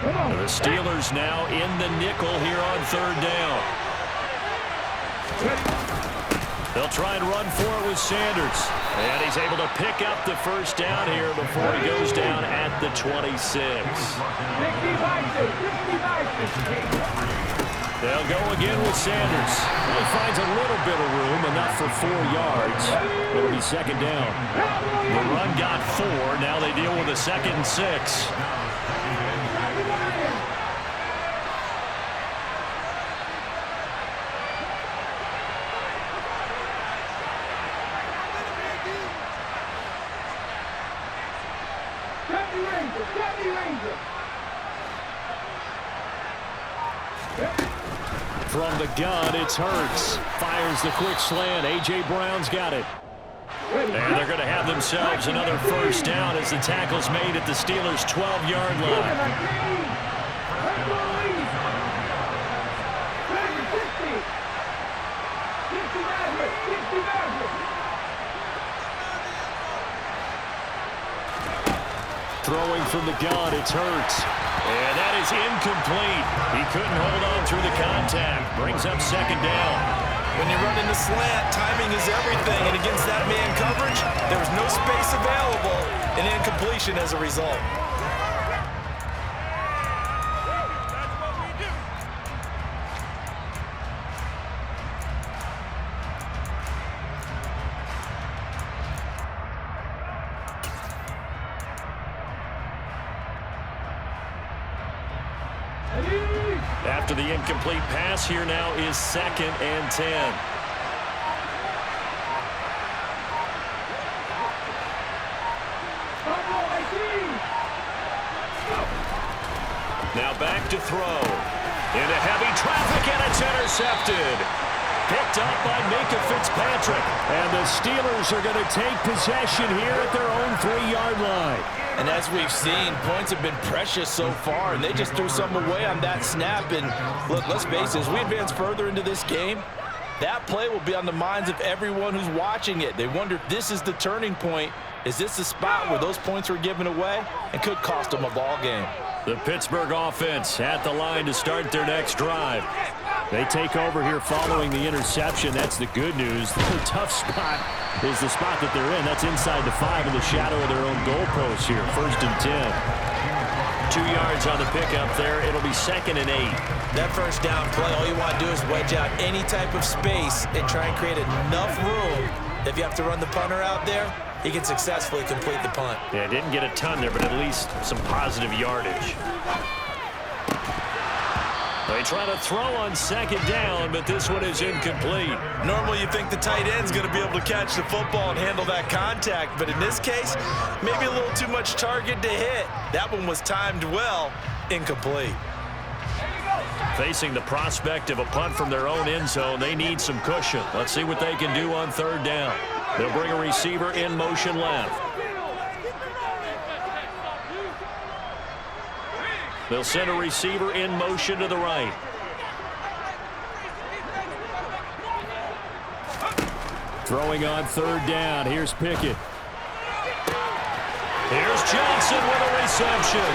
The Steelers now in the nickel here on third down. They'll try and run for it with Sanders. And he's able to pick up the first down here before he goes down at the 26. They'll go again with Sanders. He finds a little bit of room, enough for 4 yards. It'll be second down. The run got 4. Now they deal with a 2nd and 6. From the gun, it's Hurts. Fires the quick slant. A.J. Brown's got it. And they're going to have themselves another first down as the tackle's made at the Steelers' 12-yard line. Throwing from the gun, it's Hurts. And that is incomplete. He couldn't hold on through the contact. Brings up second down. When you're running the slant, timing is everything. And against that man coverage, there was no space available. An incompletion as a result. After the incomplete pass, here now is 2nd and 10. Now back to throw. Into heavy traffic, and it's intercepted. Picked up by Minka Fitzpatrick. And the Steelers are going to take possession here at their own 3-yard line. And as we've seen, points have been precious so far, and they just threw some away on that snap. And look, let's face it, as we advance further into this game, that play will be on the minds of everyone who's watching it. They wonder if this is the turning point. Is this the spot where those points were given away and could cost them a ball game? The Pittsburgh offense at the line to start their next drive. They take over here following the interception. That's the good news. The tough spot is the spot that they're in. That's inside the 5 in the shadow of their own goalpost here. 1st and 10. 2 yards on the pickup there. It'll be 2nd and 8. That first down play, all you want to do is wedge out any type of space and try and create enough room. If you have to run the punter out there, he can successfully complete the punt. Yeah, didn't get a ton there, but at least some positive yardage. They try to throw on 2nd down, but this one is incomplete. Normally you think the tight end's going to be able to catch the football and handle that contact, but in this case, maybe a little too much target to hit. That one was timed well, incomplete. Facing the prospect of a punt from their own end zone, they need some cushion. Let's see what they can do on 3rd down. They'll bring a receiver in motion left. They'll send a receiver in motion to the right. Throwing on 3rd down. Here's Pickett. Here's Johnson with a reception.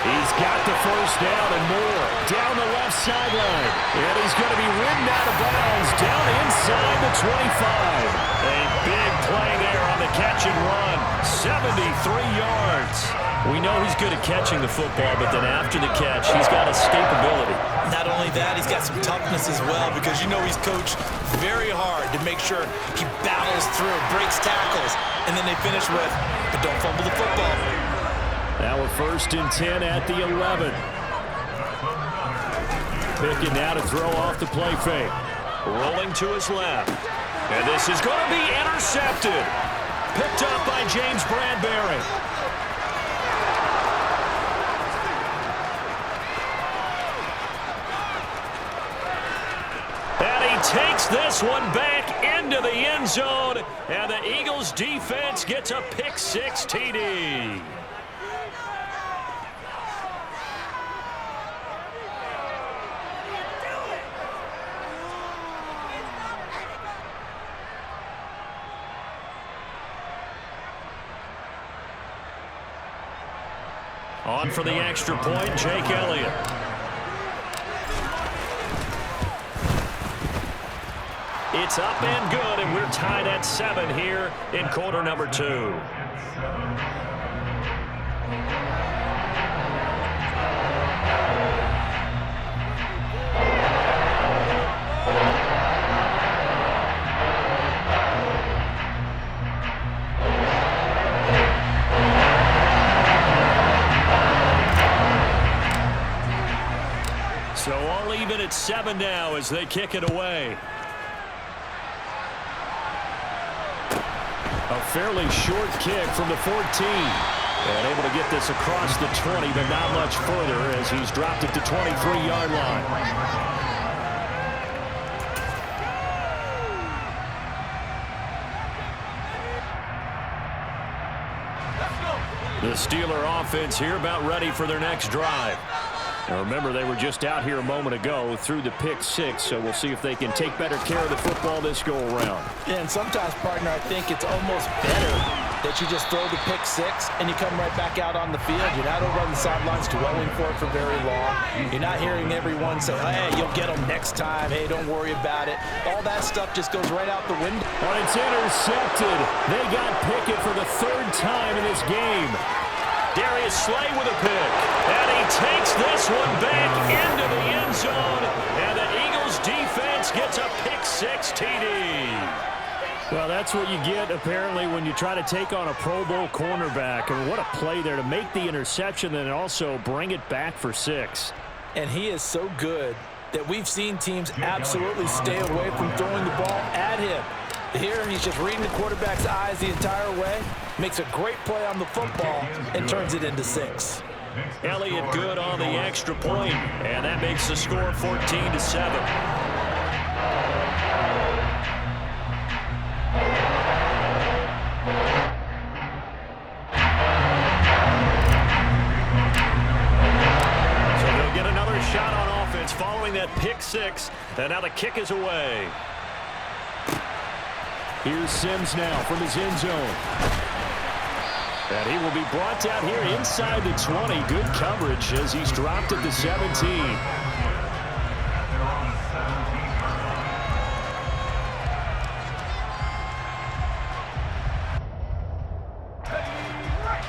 He's got the first down and more. Down the left sideline. And he's going to be ridden out of bounds down inside the 25. A big play there on the catch and run. 73 yards. We know he's good at catching the football, but then after the catch, he's got escapability. Not only that, he's got some toughness as well, because you know he's coached very hard to make sure he battles through, breaks tackles, and then they finish with, but don't fumble the football. Now a 1st and 10 at the 11. Pickett now to throw off the play fake. Rolling to his left. And this is going to be intercepted. Picked up by James Bradbury. And he takes this one back into the end zone. And the Eagles defense gets a pick-6 TD. On for the extra point, Jake Elliott. It's up and good, and we're tied at 7 here in quarter number 2. So all even at 7 now as they kick it away. A fairly short kick from the 14. And able to get this across the 20, but not much further as he's dropped it to 23-yard line. The Steeler offense here about ready for their next drive. Now remember, they were just out here a moment ago through the pick 6, so we'll see if they can take better care of the football this go-around. Yeah, and sometimes, partner, I think it's almost better that you just throw the pick 6 and you come right back out on the field. You're not over on the sidelines dwelling for it for very long. You're not hearing everyone say, hey, you'll get them next time. Hey, don't worry about it. All that stuff just goes right out the window. But it's intercepted. They got Pickett for the 3rd time in this game. Darius Slay with a pick, and he takes this one back into the end zone, and the Eagles defense gets a pick 6 TD. Well, that's what you get, apparently, when you try to take on a Pro Bowl cornerback. And what a play there to make the interception and also bring it back for 6. And he is so good that we've seen teams absolutely stay away from throwing the ball at him. Here, he's just reading the quarterback's eyes the entire way, makes a great play on the football, and turns it into 6. Elliott good on the extra point, and that makes the score 14-7. Shot on offense following that pick 6, and now the kick is away. Here's Sims now from his end zone. And he will be brought down here inside the 20. Good coverage as he's dropped at the 17.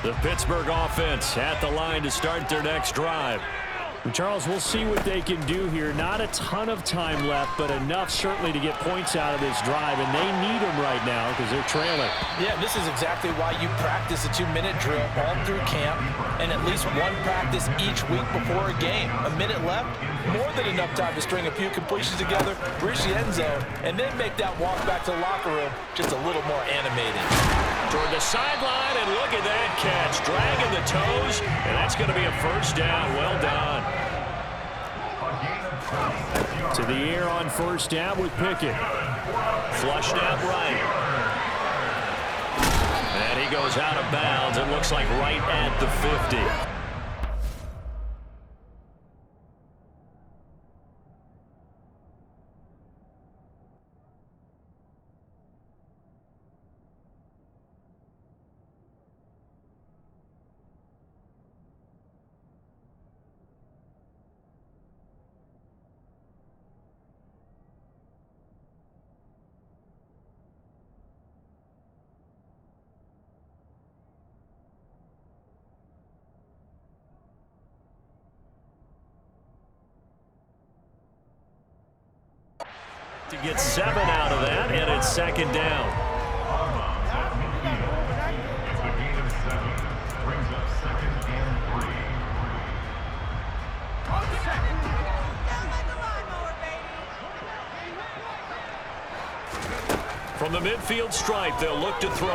The Pittsburgh offense at the line to start their next drive. And Charles, we'll see what they can do here. Not a ton of time left, but enough certainly to get points out of this drive, and they need them right now because they're trailing. Yeah, this is exactly why you practice a 2-minute drill all through camp and at least one practice each week before a game. A minute left, more than enough time to string a few completions together, reach the end zone, and then make that walk back to the locker room just a little more animated. Toward the sideline, and look at that catch. Dragging the toes, and that's going to be a first down. Well done. To the air on first down with Pickett. Flushed out right. And he goes out of bounds. It looks like right at the 50. To get 7 out of that, and it's second down. From the midfield stripe, they'll look to throw.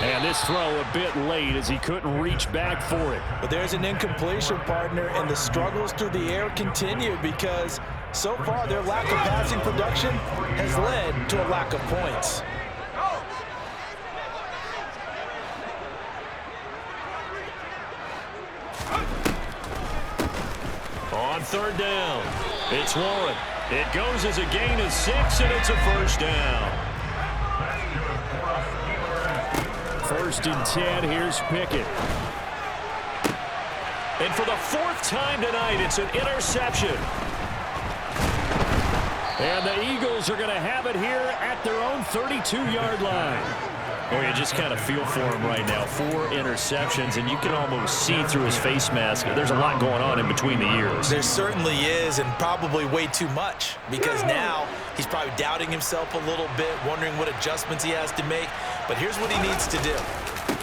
And this throw a bit late as he couldn't reach back for it. But there's an incompletion, partner, and the struggles through the air continue because so far their lack of passing production has led to a lack of points. On third down, it's Warren. It goes as a gain of 6, and it's a first down. First and 10, here's Pickett. And for the fourth time tonight, it's an interception. And the Eagles are going to have it here at their own 32-yard line. Well, you just kind of feel for him right now. 4 interceptions, and you can almost see through his face mask. There's a lot going on in between the ears. There certainly is, and probably way too much, because now he's probably doubting himself a little bit, wondering what adjustments he has to make. But here's what he needs to do.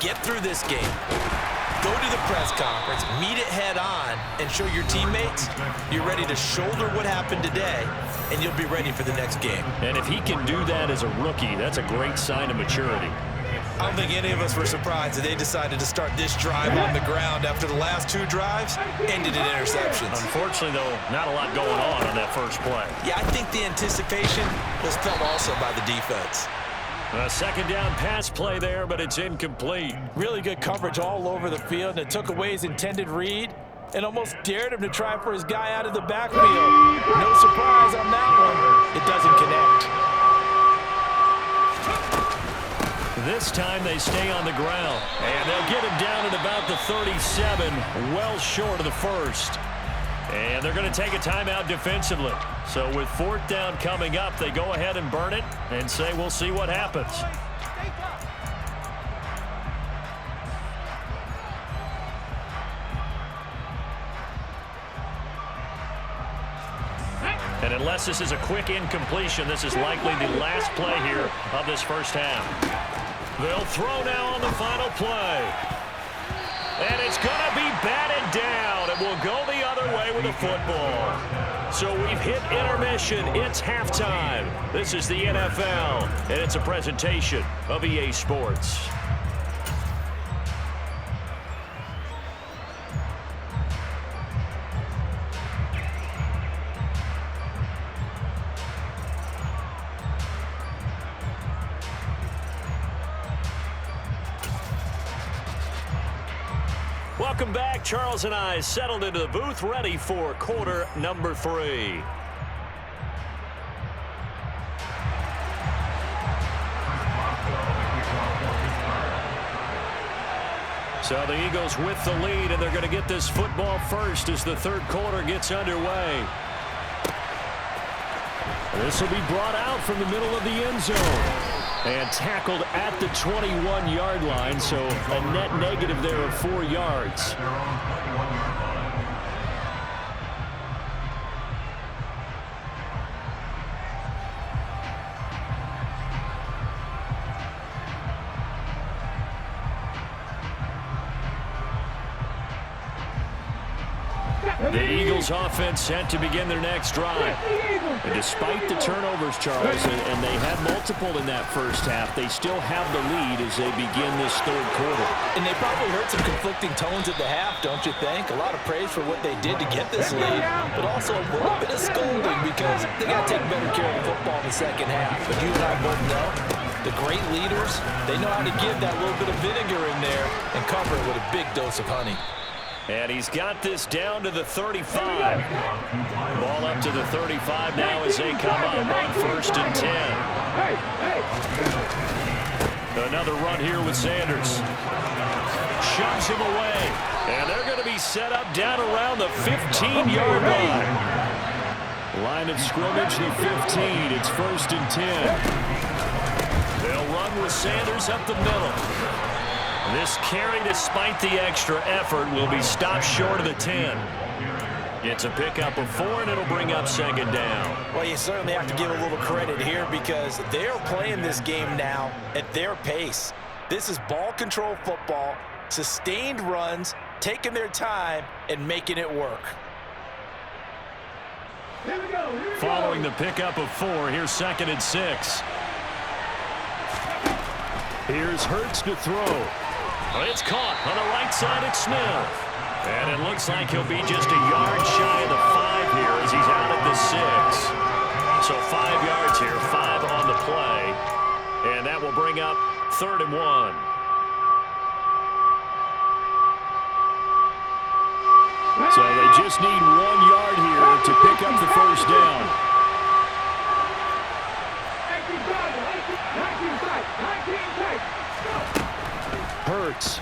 Get through this game. Go to the press conference, meet it head on, and show your teammates you're ready to shoulder what happened today, and you'll be ready for the next game. And if he can do that as a rookie, that's a great sign of maturity. I don't think any of us were surprised that they decided to start this drive on the ground after the last 2 drives ended in interceptions. Unfortunately, though, not a lot going on that first play. Yeah, I think the anticipation was felt also by the defense. A second down pass play there, but it's incomplete. Really good coverage all over the field, and it took away his intended read and almost dared him to try for his guy out of the backfield. No surprise on that one. It doesn't connect. This time they stay on the ground, and they'll get him down at about the 37, well short of the first. And they're going to take a timeout defensively. So with 4th down coming up, they go ahead and burn it and say we'll see what happens. And unless this is a quick incompletion, this is likely the last play here of this first half. They'll throw now on the final play. And it's going to be batted down, and we'll go the other way with the football. So we've hit intermission. It's halftime. This is the NFL, and it's a presentation of EA Sports. Welcome back. Charles and I settled into the booth, ready for quarter number 3. So the Eagles with the lead, and they're going to get this football first as the 3rd quarter gets underway. This will be brought out from the middle of the end zone. And tackled at the 21-yard line, so a net negative there of 4 yards. The Eagles offense set to begin their next drive. And despite the turnovers, Charles, and they had multiple in that first half, they still have the lead as they begin this 3rd quarter. And they probably heard some conflicting tones at the half, don't you think? A lot of praise for what they did to get this lead, but also a little bit of scolding because they got to take better care of the football in the second half. But you and I both know the great leaders, they know how to give that little bit of vinegar in there and cover it with a big dose of honey. And he's got this down to the 35. Ball up to the 35 now as they come up on 1st and 10. Another run here with Sanders. Shoves him away. And they're going to be set up down around the 15-yard line. Line of scrimmage, the 15. It's 1st and 10. They'll run with Sanders up the middle. This carry, despite the extra effort, will be stopped short of the 10. It's a pickup of 4, and it'll bring up 2nd down. Well, you certainly have to give a little credit here because they're playing this game now at their pace. This is ball control football, sustained runs, taking their time, and making it work. Following the pickup of 4, here's 2nd and 6. Here's Hurts to throw. It's caught on the right side at Smith. And it looks like he'll be just a yard shy of the 5 here as he's out at the 6. So 5 yards here, 5 on the play. And that will bring up 3rd and 1. So they just need 1 yard here to pick up the first down. Hurts.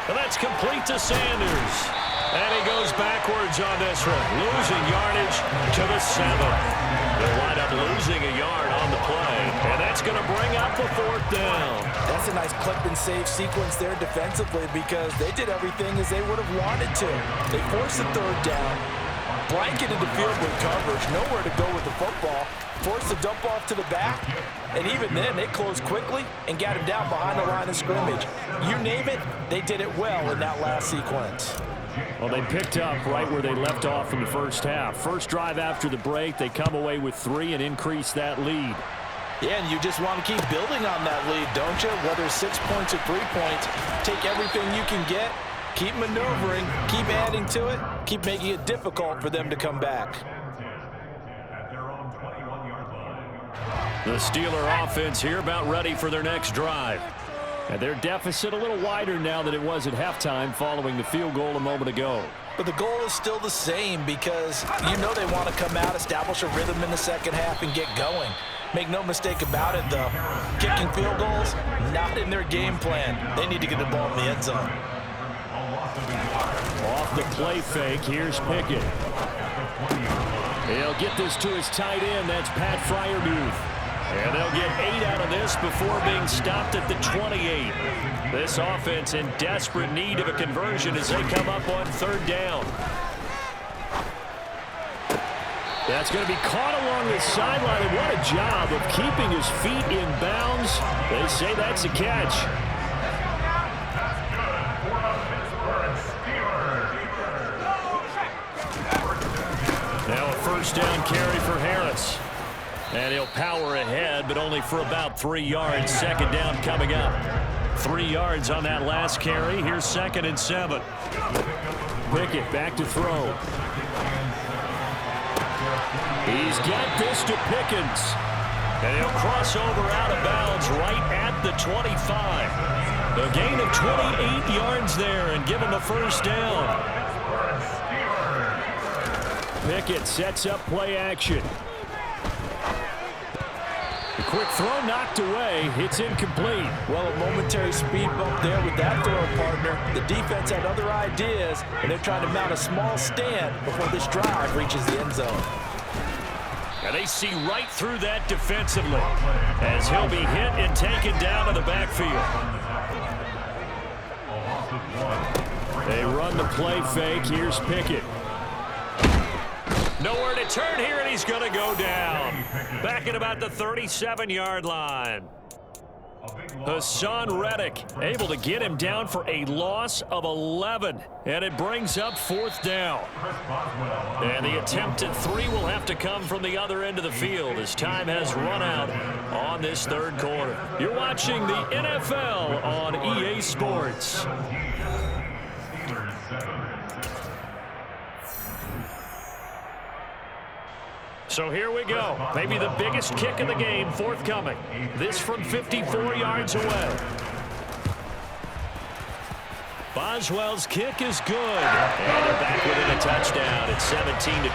And that's complete to Sanders. And he goes backwards on this one, losing yardage to the 7. They'll wind up losing a yard on the play, and that's going to bring up a 4th down. That's a nice clip and save sequence there defensively because they did everything as they would have wanted to. They forced the 3rd down, blanketed the field with coverage, nowhere to go with the football, forced the dump off to the back, and even then they closed quickly and got him down behind the line of scrimmage. You name it, they did it well in that last sequence. Well, they picked up right where they left off in the first half. First drive after the break, they come away with 3 and increase that lead. Yeah, and you just want to keep building on that lead, don't you? Whether 6 points or 3 points, take everything you can get, keep maneuvering, keep adding to it, keep making it difficult for them to come back. The Steeler offense here about ready for their next drive. And their deficit a little wider now than it was at halftime following the field goal a moment ago. But the goal is still the same because you know they want to come out, establish a rhythm in the second half, and get going. Make no mistake about it, though. Kicking field goals, not in their game plan. They need to get the ball in the end zone. Off the play fake, here's Pickett. He'll get this to his tight end. That's Pat Freiermuth. And they'll get 8 out of this before being stopped at the 28. This offense in desperate need of a conversion as they come up on 3rd down. That's going to be caught along the sideline, and what a job of keeping his feet in bounds. They say that's a catch. Now a 1st down carry for Harris. And he'll power ahead, but only for about 3 yards. 2nd down coming up. 3 yards on that last carry. Here's 2nd and 7. Pickett back to throw. He's got this to Pickens. And he'll cross over out of bounds right at the 25. A gain of 28 yards there and give him a 1st down. Pickett sets up play action. The quick throw knocked away. It's incomplete. Well, a momentary speed bump there with that throw, partner. The defense had other ideas, and they're trying to mount a small stand before this drive reaches the end zone. And they see right through that defensively as he'll be hit and taken down to the backfield. They run the play fake. Here's Pickett. Nowhere to turn here, and he's going to go down. Back at about the 37-yard line. Hassan Reddick able to get him down for a loss of 11. And it brings up 4th down. And the attempt at 3 will have to come from the other end of the field as time has run out on this 3rd quarter. You're watching the NFL on EA Sports. So here we go. Maybe the biggest kick of the game forthcoming. This from 54 yards away. Boswell's kick is good. And they're back within a touchdown. It's 17-10.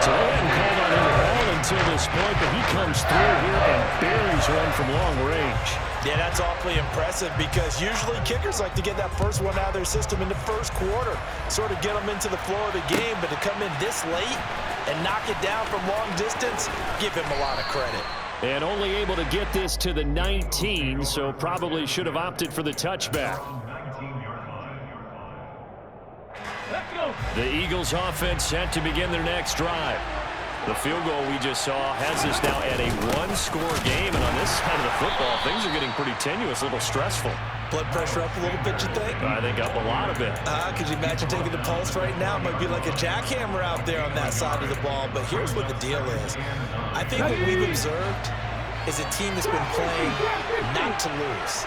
So they hadn't called on him at all until this point, but he comes through here and buries one from long range. Yeah, that's awfully impressive because usually kickers like to get that first one out of their system in the first quarter, sort of get them into the flow of the game, but to come in this late and knock it down from long distance, give him a lot of credit. And only able to get this to the 19, so probably should have opted for the touchback. The Eagles offense set to begin their next drive. The field goal we just saw has us now at a 1-score game, and on this side of the football, things are getting pretty tenuous, a little stressful. Blood pressure up a little bit, you think? I think up a lot of it. Could you imagine taking the pulse right now? It might be like a jackhammer out there on that side of the ball, but here's what the deal is. I think what we've observed is a team that's been playing not to lose,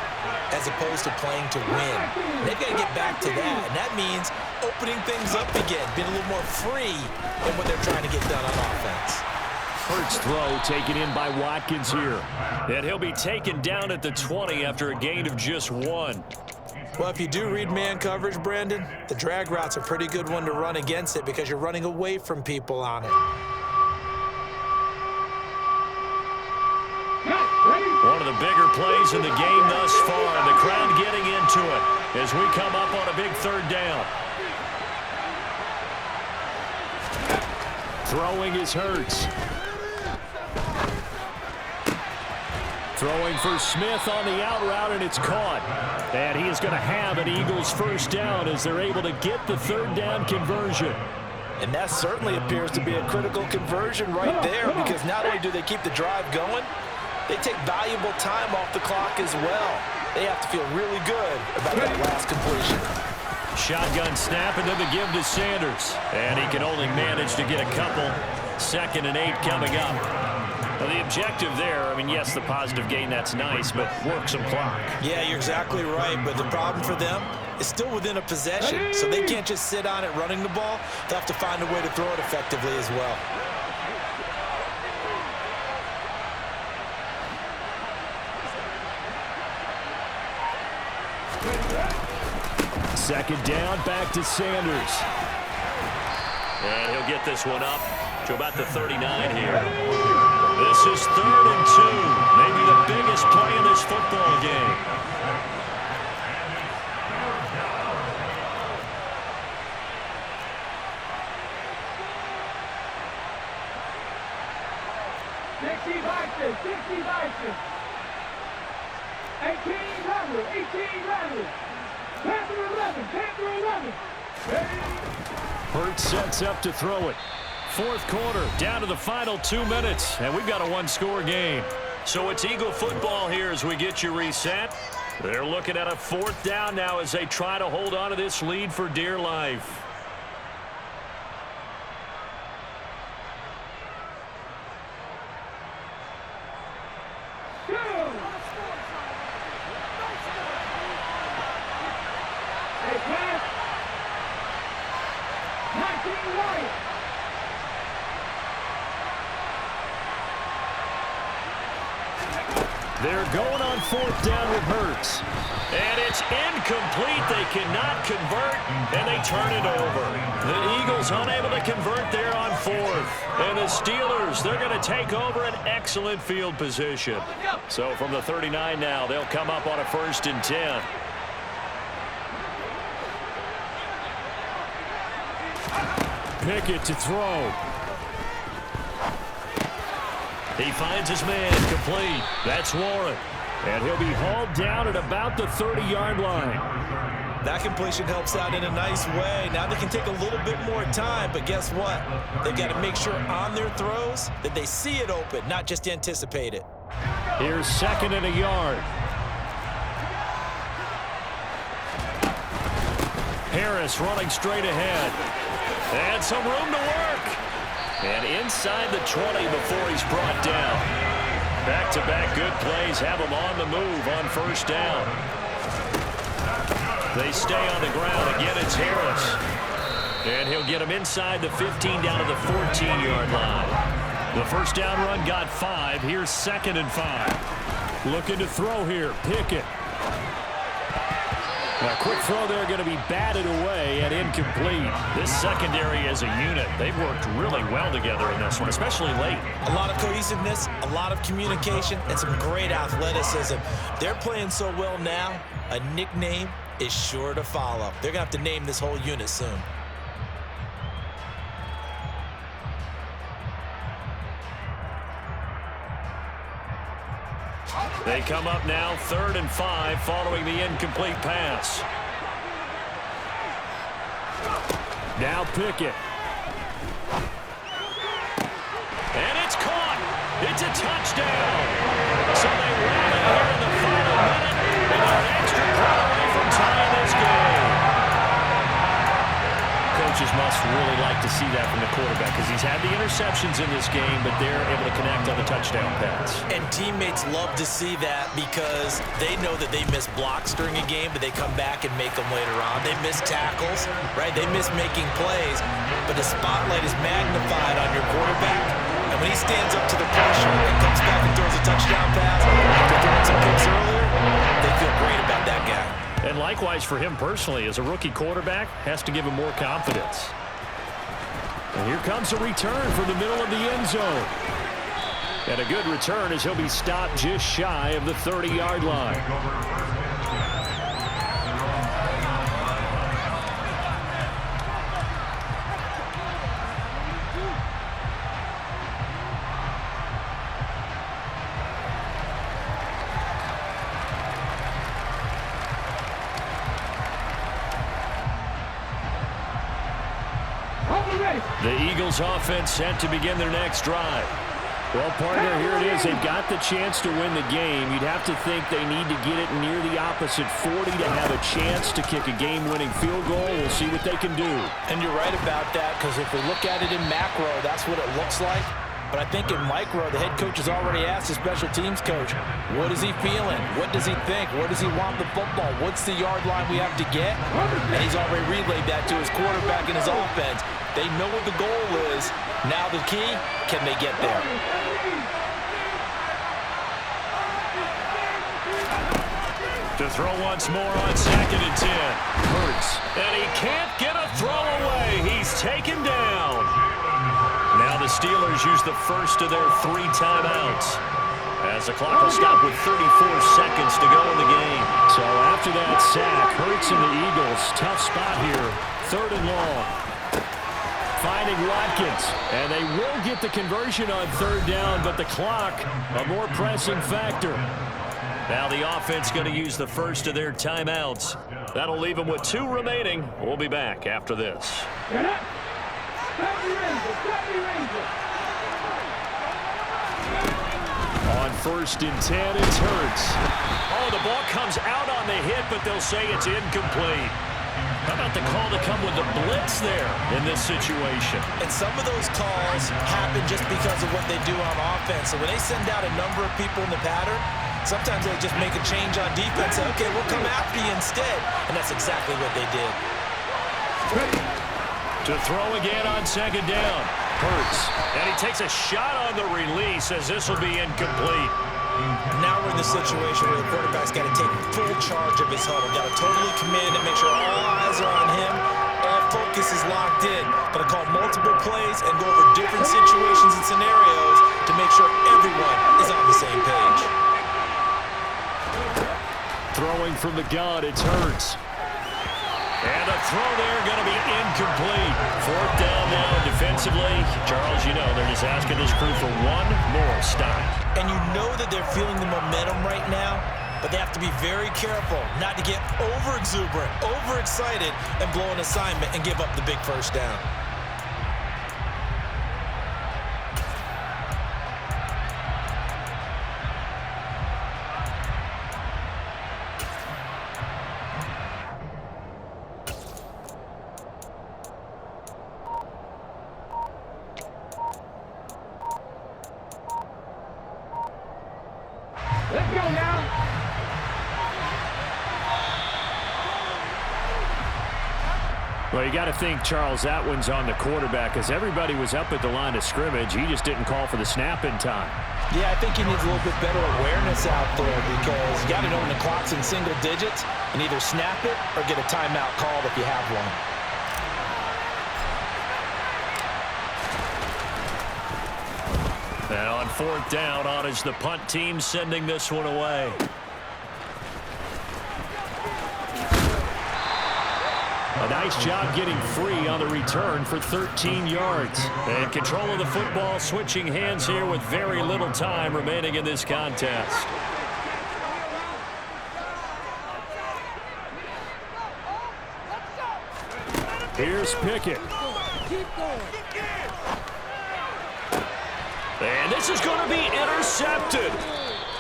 as opposed to playing to win. They've got to get back to that, and that means opening things up again, being a little more free in what they're trying to get done on offense. Hurts throw taken in by Watkins here. And he'll be taken down at the 20 after a gain of just 1. Well, if you do read man coverage, Brandon, the drag route's a pretty good one to run against it because you're running away from people on it. One of the bigger plays in the game thus far, and the crowd getting into it. as we come up on a big third down. Throwing is Hurts. Throwing for Smith on the out route, and it's caught. And he is going to have an Eagles first down as they're able to get the third down conversion. And that certainly appears to be a critical conversion right there, because not only do they keep the drive going, they take valuable time off the clock as well. They have to feel really good about that last completion. Shotgun snap, and then the give to Sanders. And he can only manage to get a couple. 2nd and 8 coming up. Well, the objective there, I mean, yes, the positive gain, that's nice, but work some clock. Yeah, you're exactly right, but the problem for them is still within a possession, so they can't just sit on it running the ball. They'll have to find a way to throw it effectively as well. Second down, back to Sanders. And he'll get this one up to about the 39 here. This is 3rd and 2. Maybe the biggest play in this football game. Dixie Bison, 18 Rattler. Panther 11. Hurts sets up to throw it. 4th quarter, down to the final 2 minutes, and we've got a one-score game. So it's Eagle football here as we get you reset. They're looking at a 4th down now as they try to hold on to this lead for dear life. They're going on 4th down with Hurts. And it's incomplete. They cannot convert, and they turn it over. The Eagles unable to convert there on 4th. And the Steelers, they're going to take over an excellent field position. So from the 39 now, they'll come up on a 1st and 10. Pickett to throw. He finds his man, complete. That's Warren. And he'll be hauled down at about the 30-yard line. That completion helps out in a nice way. Now they can take a little bit more time, but guess what? They've got to make sure on their throws that they see it open, not just anticipate it. Here's 2nd and a yard. Harris running straight ahead. And some room to work. And inside the 20 before he's brought down. Back-to-back good plays have him on the move on 1st down. They stay on the ground. Again, it's Harris. And he'll get him inside the 15 down to the 14-yard line. The 1st down run got 5. Here's 2nd and 5. Looking to throw here. Pickett. A quick throw there going to be batted away and incomplete. This secondary as a unit, they've worked really well together in this one, especially late. A lot of cohesiveness, a lot of communication, and some great athleticism. They're playing so well now, a nickname is sure to follow. They're going to have to name this whole unit soon. They come up now 3rd and 5 following the incomplete pass. Now Pickett. And it's caught. It's a touchdown. So they rally here in the final minute and are an extra point away from tying this game. Coaches must really like to see that from the quarterback because he's had the interceptions in this game, but they're able to connect on the touchdown pass. And teammates love to see that because they know that they miss blocks during a game, but they come back and make them later on. They miss tackles, right? They miss making plays, but the spotlight is magnified on your quarterback. And when he stands up to the pressure and comes back and throws a touchdown pass after throwing some picks earlier, they feel great about that guy. And likewise for him personally, as a rookie quarterback, has to give him more confidence. And here comes a return from the middle of the end zone. And a good return as he'll be stopped just shy of the 30-yard line. The Eagles offense set to begin their next drive. Well, partner, here it is. They've got the chance to win the game. You'd have to think they need to get it near the opposite 40 to have a chance to kick a game-winning field goal. We'll see what they can do. And you're right about that, because if we look at it in macro, that's what it looks like. But I think in micro, the head coach has already asked the special teams coach, what is he feeling? What does he think? Where does he want the football? What's the yard line we have to get? And he's already relayed that to his quarterback and his offense. They know what the goal is. Now the key, can they get there? To throw once more on 2nd and 10. Hurts. And he can't get a throw away. He's taken down. Now the Steelers use the first of their 3 timeouts, as the clock will stop with 34 seconds to go in the game. So after that sack, Hurts and the Eagles, tough spot here. 3rd and long. Finding Watkins, and they will get the conversion on 3rd down, but the clock, a more pressing factor. Now the offense going to use the first of their timeouts. That'll leave them with 2 remaining. We'll be back after this. On 1st and 10, it's Hurts. Oh, the ball comes out on the hit, but they'll say it's incomplete. How about the call to come with the blitz there in this situation? And some of those calls happen just because of what they do on offense. So when they send out a number of people in the pattern, sometimes they just make a change on defense. Say, okay, we'll come after you instead. And that's exactly what they did. To throw again on 2nd down. Hurts. And he takes a shot on the release as this will be incomplete. Now we're in the situation where the quarterback's got to take full charge of his huddle. Got to totally command and make sure all eyes are on him. All focus is locked in. Got to call multiple plays and go over different situations and scenarios to make sure everyone is on the same page. Throwing from the gun, it's Hurts. And a throw there going to be incomplete. 4th down now defensively. Charles, you know, they're just asking this crew for one more stop. And you know that they're feeling the momentum right now, but they have to be very careful not to get over-exuberant, over-excited, and blow an assignment and give up the big 1st down. Let's go now. Well, you got to think, Charles, that one's on the quarterback, as everybody was up at the line of scrimmage. He just didn't call for the snap in time. Yeah, I think he needs a little bit better awareness out there, because you got to know when the clock's in single digits and either snap it or get a timeout called if you have one. And on 4th down, on is the punt team sending this one away. A nice job getting free on the return for 13 yards. And control of the football, switching hands here with very little time remaining in this contest. Here's Pickett. And this is going to be intercepted.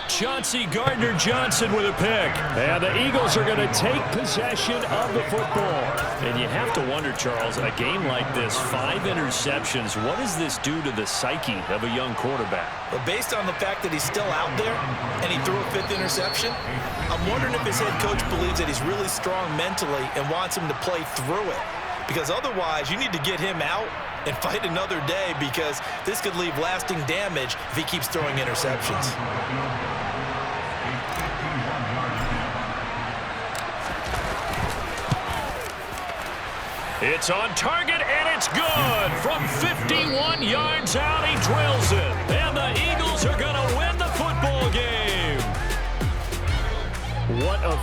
Chauncey Gardner-Johnson with a pick. And the Eagles are going to take possession of the football. And you have to wonder, Charles, a game like this, 5 interceptions, what does this do to the psyche of a young quarterback? But based on the fact that he's still out there and he threw a 5th interception, I'm wondering if his head coach believes that he's really strong mentally and wants him to play through it. Because otherwise, you need to get him out and fight another day, because this could leave lasting damage if he keeps throwing interceptions. It's on target, and it's good. From 51 yards out, he drills it. And the Eagles are going to win the football game. What a